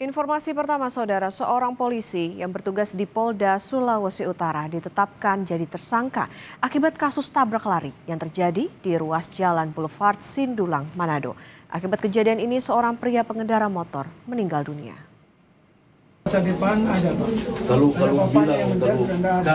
Informasi pertama, saudara, seorang polisi yang bertugas di Polda Sulawesi Utara ditetapkan jadi tersangka akibat kasus tabrak lari yang terjadi di ruas jalan Boulevard Sindulang, Manado. Akibat kejadian ini, seorang pria pengendara motor meninggal dunia.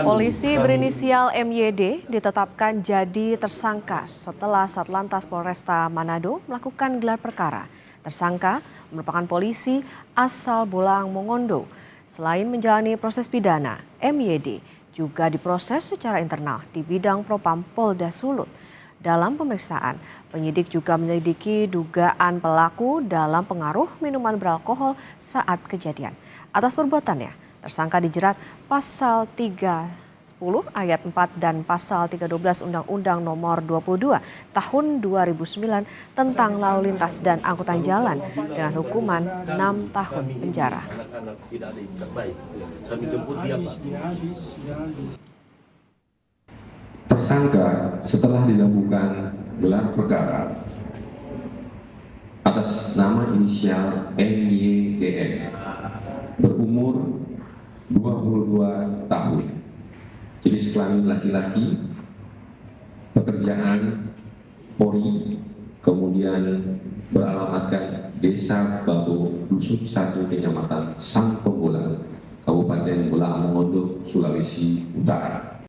Polisi berinisial MYD ditetapkan jadi tersangka setelah Satlantas Polresta Manado melakukan gelar perkara. Tersangka merupakan polisi asal Bolang Mongondo. Selain menjalani proses pidana, MYD juga diproses secara internal di bidang Propam Polda Sulut. Dalam pemeriksaan, penyidik juga menyelidiki dugaan pelaku dalam pengaruh minuman beralkohol saat kejadian. Atas perbuatannya, tersangka dijerat pasal 310 ayat 4 dan pasal 312 Undang-Undang Nomor 22 Tahun 2009 tentang lalu lintas dan angkutan jalan dengan hukuman 6 tahun penjara. Tersangka setelah dilakukan gelar perkara atas nama inisial MYDN berumur 22 tahun, jenis kelamin laki-laki, pekerjaan Polri, kemudian beralamatkan Desa Babo, Dusun 1, Kecamatan Sangtonggolan, Kabupaten Bolang Mongondo, Sulawesi Utara.